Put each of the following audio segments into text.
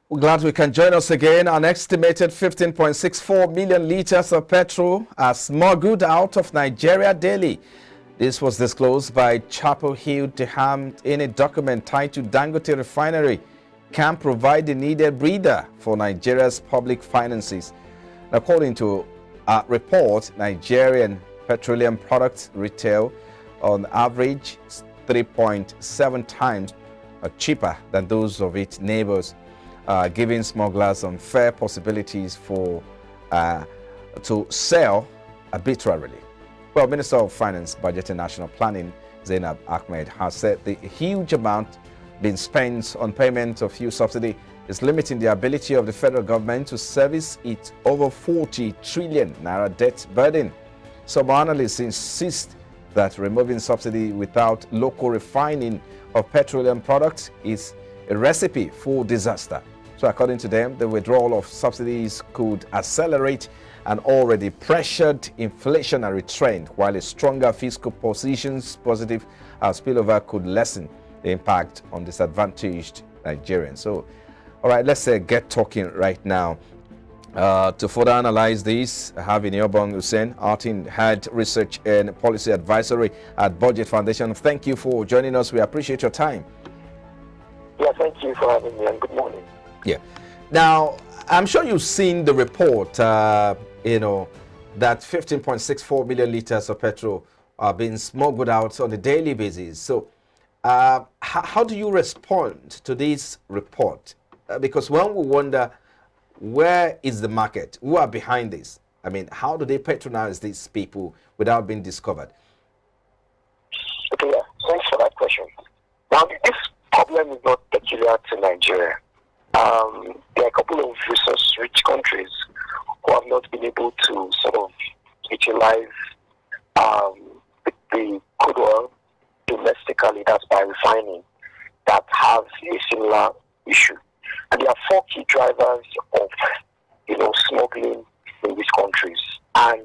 We're glad we can join us again. An estimated 15.64 million liters of petrol are smuggled out of Nigeria daily. This was disclosed by Chapel Hill Deham in a document titled Dangote Refinery Can Provide the Needed Breather for Nigeria's Public Finances. According to a report, Nigerian petroleum products retail on average 3.7 times cheaper than those of its neighbors, giving smugglers unfair possibilities for to sell arbitrarily. Well, Minister of Finance, Budget and National Planning, Zainab Ahmed, has said the huge amount being spent on payment of fuel subsidy is limiting the ability of the federal government to service its over 40 trillion naira debt burden. Some analysts insist that removing subsidy without local refining of petroleum products is a recipe for disaster. So according to them, the withdrawal of subsidies could accelerate an already pressured inflationary trend, while a stronger fiscal position's positive spillover could lessen the impact on disadvantaged Nigerians. So, all right, let's get talking right now. To further analyze this, I have Iniobong Hussein, Artin Head Research and Policy Advisory at Budget Foundation. Thank you for joining us. We appreciate your time. Yeah, thank you for having me, and good morning. Yeah. Now, I'm sure you've seen the report, that 15.64 million liters of petrol are being smuggled out on a daily basis. So, how do you respond to this report? Because one will wonder, where is the market? Who are behind this? I mean, how do they patronize these people without being discovered? Okay, yeah, thanks for that question. Now, this problem is not peculiar to Nigeria. There are a couple of resource-rich countries who have not been able to sort of utilize the crude oil domestically, that's by refining, that have a similar issue. And there are four key drivers of, smuggling in these countries. And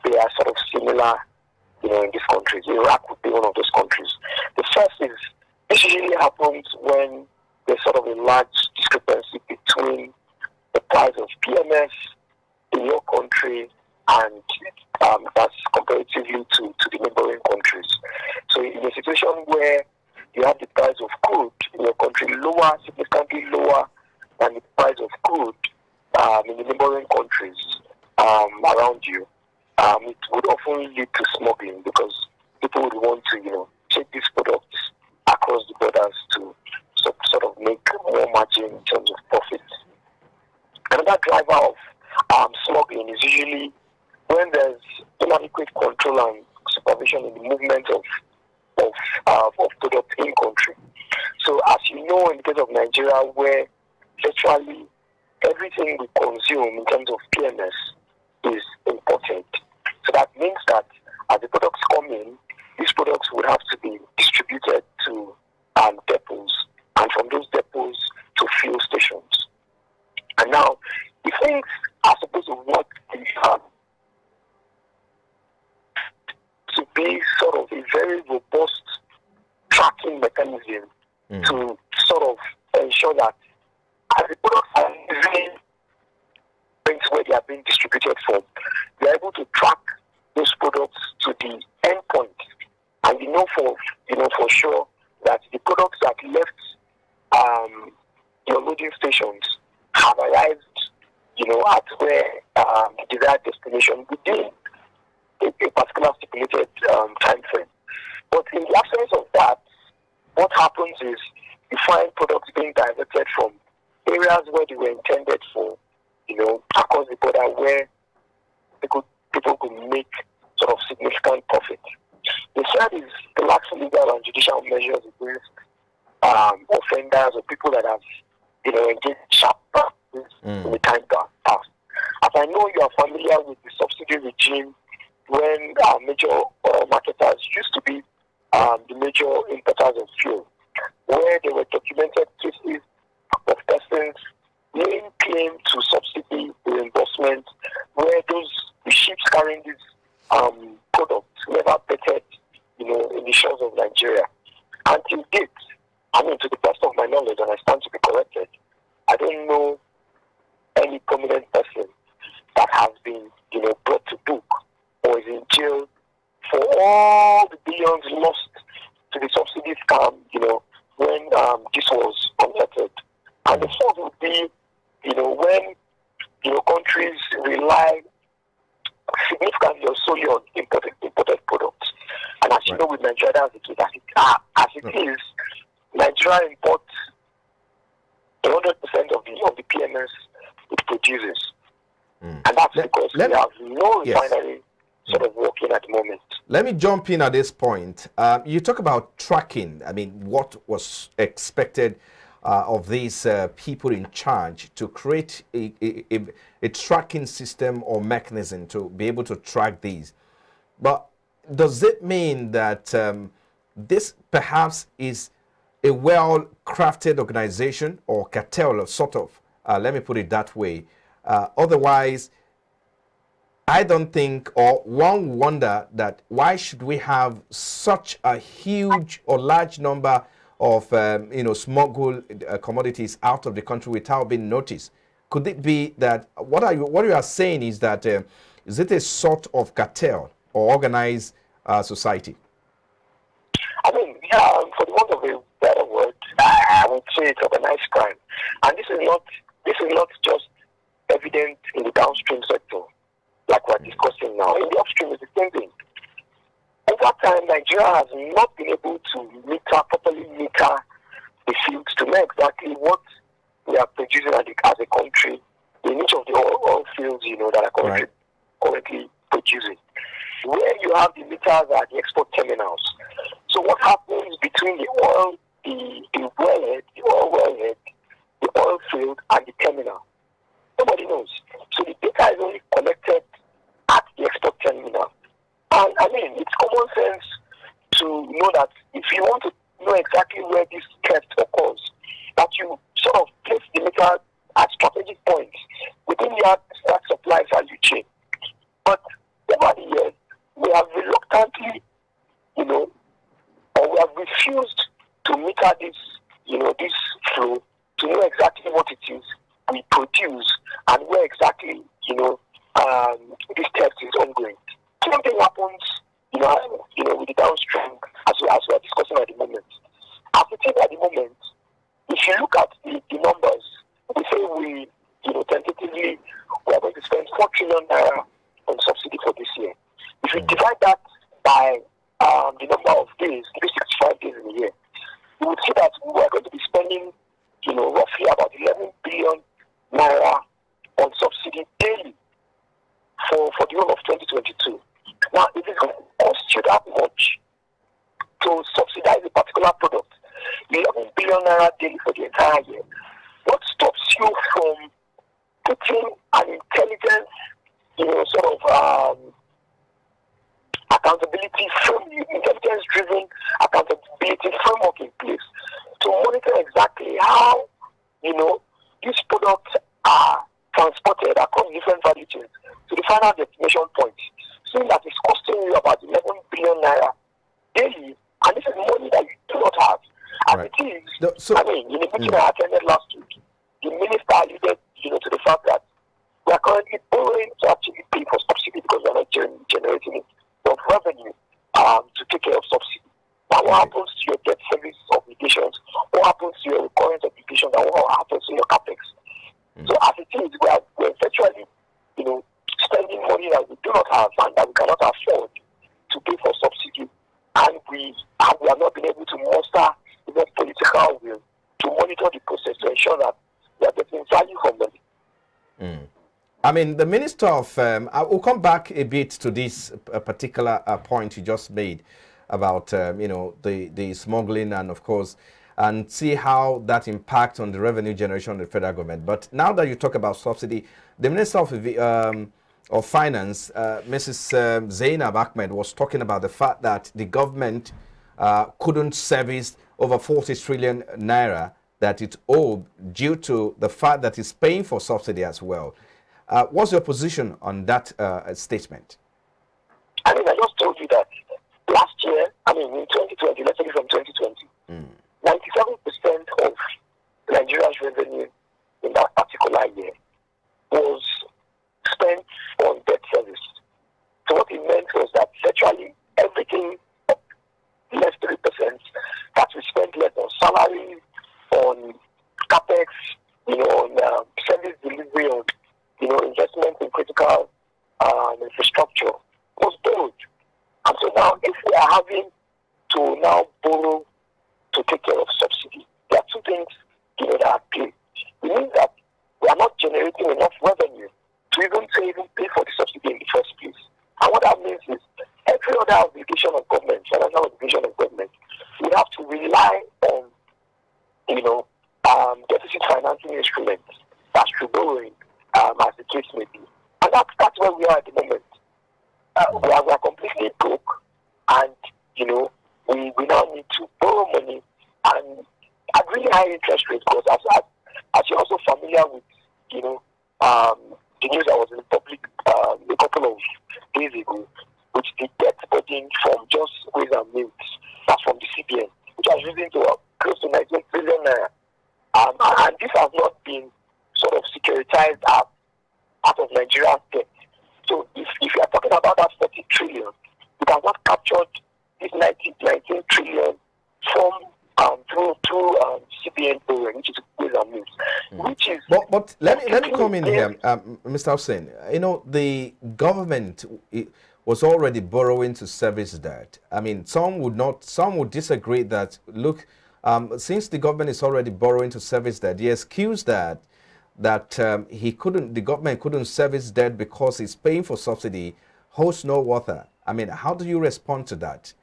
they are sort of similar, in these countries. Iraq would be one of those countries. The first is, this usually happens when there's sort of a large discrepancy between the price of PMS in your country and that's comparatively to the neighboring countries. So in a situation where you have the price of crude in your country significantly lower than the price of crude in the neighboring countries around you, it would often lead to smuggling because people would want to, take these products across the borders to sort of make more margin in terms of profits. Another driver of smuggling is usually when there's inadequate control and supervision in the movement of product in country. So as you know, in the case of Nigeria, where virtually everything we consume in terms of PMS is imported. So that means that as the products come in, these products would have to be distributed to depots, and from those depots to fuel stations. And now, if things are supposed to work to be sort of a very robust tracking mechanism to sort of ensure that as the products are leaving where they are being distributed from, they are able to track those products to the end point, and for sure that the products that left your loading stations have arrived, at where the desired destination within a particular stipulated time frame. But in the absence of that, what happens is you find products being diverted from areas where they were intended for, across the border where people could make sort of significant profit. The third is the lax legal and judicial measures against offenders or people that have, engaged sharp practices in the time past. As I know you are familiar with the subsidy regime when major oil marketers used to be the major importers of fuel, where there were documented cases of persons laying claim to subsidy reimbursement, where the ships carrying these products never bettered, in the shores of Nigeria. Until date, to the best of my knowledge, and I stand to be corrected, I don't know any prominent person that has been, brought to book or is in jail for all the billions lost to the subsidy scam, when this was unearthed. And the fourth would be, when, countries rely significantly or solely on imported products. And as you know, with Nigeria, as it is, Nigeria imports 100% of the PMS it produces. And that's because we have no refinery sort of working at the moment. Let me jump in at this point. You talk about tracking. I mean, what was expected of these people in charge to create a tracking system or mechanism to be able to track these. But does it mean that this perhaps is a well-crafted organization or cartel or sort of, let me put it that way. Otherwise, I don't think, or one wonder that why should we have such a huge or large number of, smuggled commodities out of the country without being noticed? Could it be that what you are saying is that is it a sort of cartel or organized society? I mean, for the want of a better word, I would say it's organized crime, and this is not just evident in the downstream sector, like we're discussing now. In the upstream, it's the same thing. Over time, Nigeria has not been able to properly meter the fields to know exactly what we are producing as a country in each of the oil fields, that are currently producing. Where you have the meters are the export terminals. So what happens between the oil wellhead, the oil field, and the terminal? Nobody knows. So the data is only collected at the export terminal. And I mean, it's common sense to know that if you want to know exactly where this theft occurs, that you sort of place the meter at strategic points within that supply value chain. But over the years, we have reluctantly, or we have refused to meter this, this flow to know exactly what it is we produce and where exactly, this theft is ongoing. Same thing happens, with the downstream as we are discussing at the moment. As it is at the moment, if you look at the numbers, we say we, tentatively, we are going to spend 4 trillion naira on subsidy for this year. If you divide that by the number of days, 365 days in a year, you would see that we are going to be spending, roughly about 11 billion naira on subsidy daily for the whole of 2022. Now, if it's going to cost you that much to subsidize a particular product, 11 billion naira daily for the entire year, what stops you from putting an intelligent, intelligence-driven accountability framework in place to monitor exactly how, these products are transported across different value chains to the final destination point, seeing that it's costing you about 11 billion naira daily, and this is money that you do not have. As it is, in the meeting I attended last week, the minister alluded, to the fact that we are currently borrowing to actually pay for subsidy because we are not generating enough revenue to take care of subsidy. Now, what happens to your debt service obligations? What happens to your recurrent obligations? And what happens to your capex? So, as it is, we're virtually, spending money that we do not have and that we cannot afford to pay for subsidy, and we have not been able to muster enough political will to monitor the process to ensure that we are getting value from money. I mean, the Minister of, I will come back a bit to this particular point you just made about, the smuggling and, of course, and see how that impacts on the revenue generation of the federal government. But now that you talk about subsidy, the Minister of Finance, Mrs. Zainab Ahmed, was talking about the fact that the government couldn't service over 40 trillion naira that it owed due to the fact that it's paying for subsidy as well. What's your position on that statement? I just told you that last year, in 2020, let's say from 2020, 97% of Nigeria's revenue in that particular year was spent on debt service. So what it meant was that virtually everything less 3%, that we spent less on salaries, on capex, on service delivery, on investment in critical infrastructure was borrowed. And so now, if we are having to now borrow to take care of subsidy, there are two things that are clear. It means that we are not generating enough revenue to even pay for the subsidy in the first place. And what that means is every other obligation of government, financial obligation of government, we have to rely on, deficit financing instruments, that's through borrowing, as the case may be. And that's where we are at the moment. We are completely broke, and we now need to borrow money and at really high interest rates, because as you're also familiar with, the news that was in the public a couple of days ago, which the debt burden from just ways and means, that's from the CBN, which has risen to close to 19 trillion naira. And this has not been sort of securitized out of Nigeria's debt. So if you are talking about that 40 trillion, it has not captured this 19 trillion from through CBN borrowing, which is ways and means. Which is but let me come in here, Mr. Hussein. The government was already borrowing to service that. I mean, some would disagree that, look, since the government is already borrowing to service that, the excuse that the government couldn't service debt because it's paying for subsidy holds no water. I mean, how do you respond to that?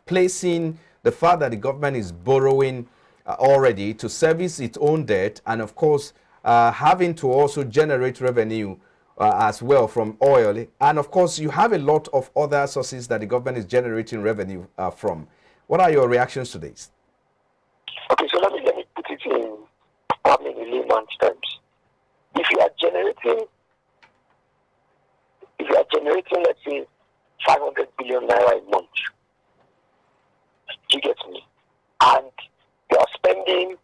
Placing the fact that the government is borrowing already to service its own debt, and of course having to also generate revenue as well from oil, and of course you have a lot of other sources that the government is generating revenue from. What are your reactions to this? Okay, so let me put it in layman's terms. If you are generating, let's say, 500 billion naira a month, you get me, and you are spending,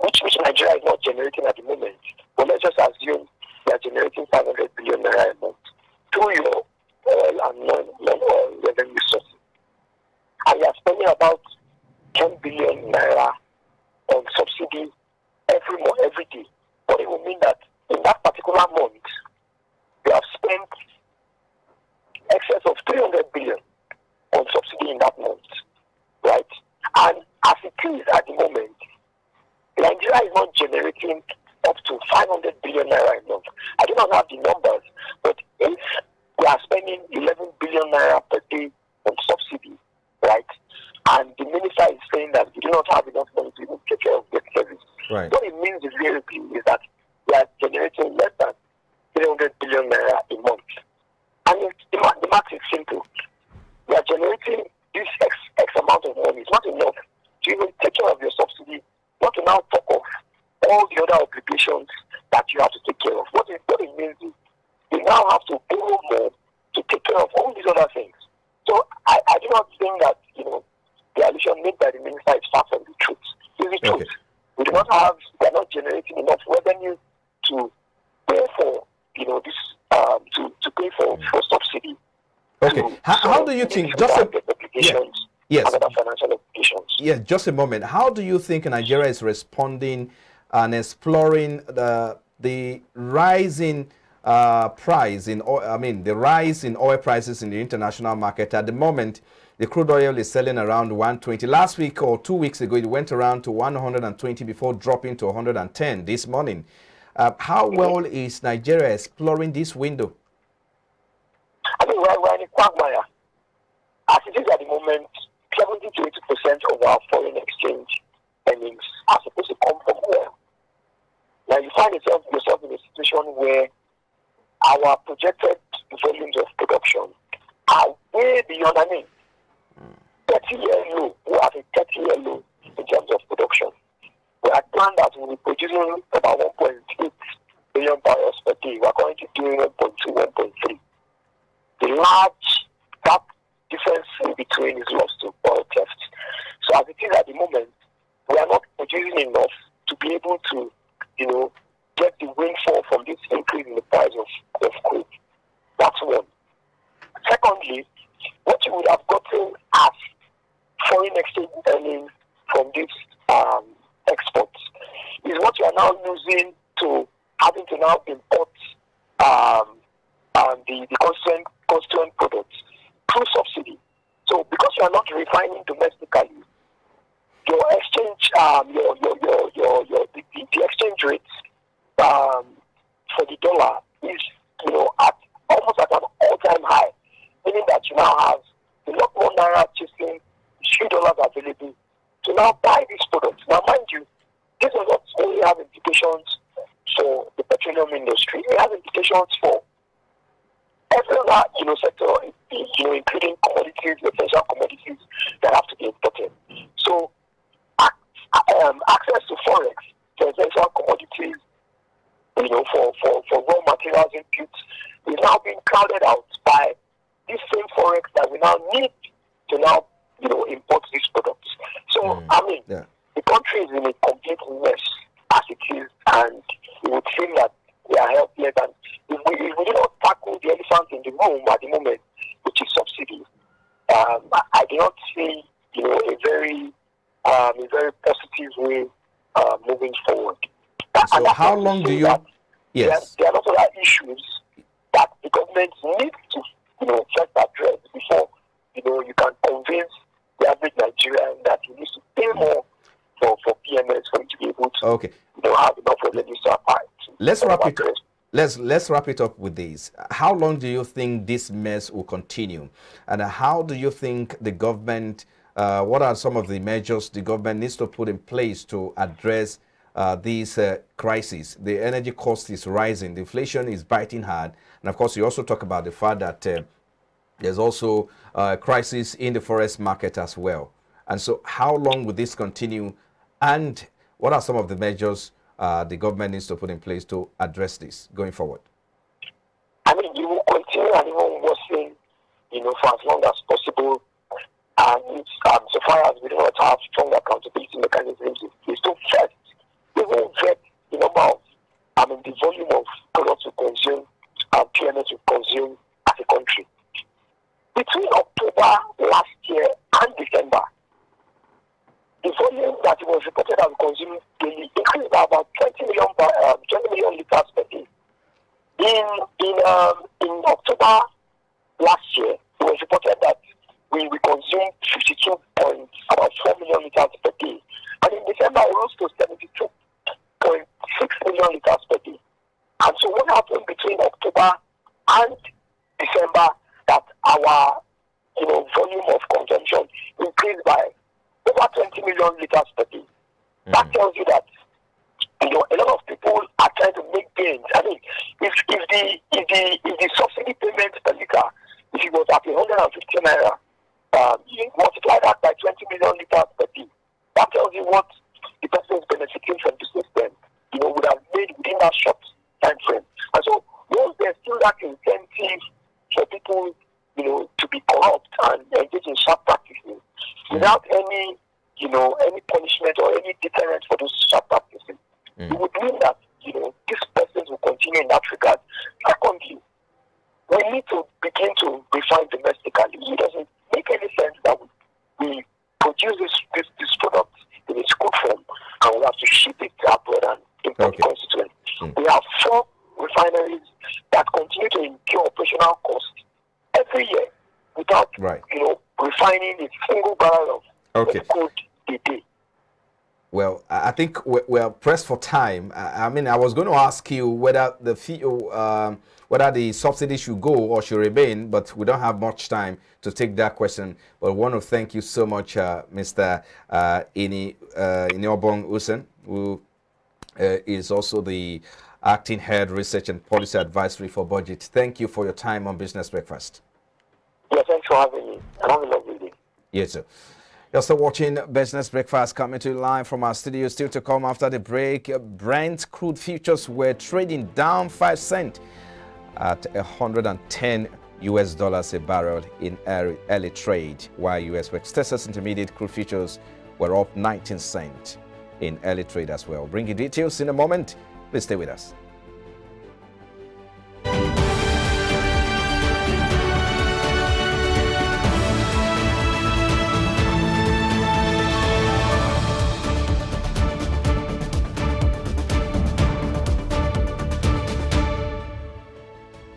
which Nigeria is not generating at the moment, but let's just assume you are generating 500 billion naira a month through your oil and non-oil revenue sources, and you are spending about 10 billion naira on subsidy every day. But it will mean that in that particular month, you have spent excess of 300 billion on subsidy in that month, right? And as it is at the moment, Nigeria is not generating up to 500 billion naira a month. I do not have the numbers, but if we are spending 11 billion naira per day on subsidy, right? And the minister is saying that we do not have enough money to even take care of debt service. Right. What it means is that we are generating less than 300 billion naira a month. And the math is simple. We are generating this X amount of money. It's not enough to even take care of your subsidy, not to now talk of all the other obligations that you have to take care of. What it means is you now have to borrow more to take care of all these other things. So I do not think that, the allegation made by the minister is far from the truth. It's the truth. We are not generating enough revenue to pay for, this, to pay for subsidy. Okay. How do you think, yes, other financial obligations? Yes, just a moment. How do you think Nigeria is responding and exploring the rising price in oil? The rise in oil prices in the international market at the moment? The crude oil is selling around 120. Last week or 2 weeks ago, it went around to 120 before dropping to 110 this morning. How well is Nigeria exploring this window? We're in a quagmire. As it is at the moment, 70 to 80% of our foreign exchange earnings are supposed to come from oil. Now you find yourself in a situation where our projected volumes of production are way beyond 30-year low. We have a 30-year low in terms of production. We are planned that we will be producing about 1.8 billion barrels per day. We are currently doing 1.2, 1.3. The large gap difference in between is lost to oil theft. So as it is at the moment, we are not producing enough to be able to, get the windfall from this increase in the price of crude. That's one. Secondly, what you would have gotten as foreign exchange earnings from these exports is what you are now losing to having to now import the constituent products through subsidy. So because you are not refining domestically, your exchange the exchange rates for the dollar is at almost at an all-time high, meaning that you now have a lot more naira chasing $3 available to now buy these products. Now, mind you, this does not only have implications for the petroleum industry; it has implications for every other sector, including commodities, essential commodities that have to be imported. So, access to forex for essential commodities, for raw materials inputs, is now being crowded out by this same forex that we now need to now, import these products. So, the country is in a complete mess as it is, and it would seem that we are helpless. And if we do not tackle the elephant in the room at the moment, which is subsidy, I do not see, a very positive way moving forward. So how long do you? Yes. There are lots of other issues that the government needs to, first address before, you can convince the average Nigerian that he needs to pay more for PMS for him to be able to, have enough revenue to apply. Let's wrap it up. Let's wrap it up with this. How long do you think this mess will continue, and how do you think the government? What are some of the measures the government needs to put in place to address these crises? The energy cost is rising, the inflation is biting hard, and of course, you also talk about the fact that there's also a crisis in the forest market as well. And so, how long will this continue, and what are some of the measures the government needs to put in place to address this going forward? I mean, you will continue and even worsen, for as long as possible. And so far as we do not have strong accountability mechanisms, we still first, we will vet the number of, the volume of products we consume and PMS we consume as a country. Between October last year and December, the volume that was reported as consumed daily increased by about 20 million liters per day. In October last year, it was reported that we consumed 52.4 million liters per day. And in December, it rose to 72.6 million liters per day. And so what happened between October and December that our volume of consumption increased by over 20 million liters per day? That tells you that a lot of people are trying to make gains. I mean, if the subsidy payment per liter, if it was at 150 naira, you multiply that by 20 million liters per day. That tells you what the person is benefiting from the system, would have made within that short time frame. And so once there's still that incentive for people, to be corrupt and engage in sharp practices without any punishment or any deterrent for those sharp practices, it would mean that, these persons will continue in that regard. Secondly, we need to begin to refine domestically. It doesn't make any sense that we produce this product in its good form and we have to ship it abroad and import constituents. We have 4 refineries that continue to incur operational costs every year without refining a single barrel of crude a day. Well, I think we're pressed for time. I mean, I was going to ask you whether the subsidy should go or should remain, but we don't have much time to take that question. But I want to thank you so much, Mr. Iniobong Usen, who is also the Acting Head Research and Policy Advisory for Budget. Thank you for your time on Business Breakfast. Yeah, thanks for having me. And have a lovely day. Yes, sir. You're still watching Business Breakfast, coming to you live from our studio. Still to come after the break. Brent crude futures were trading down 5 cents at $110 a barrel in early trade, while US West Texas Intermediate crude futures were up 19 cents. in early trade as well. Bring you details in a moment. Please stay with us.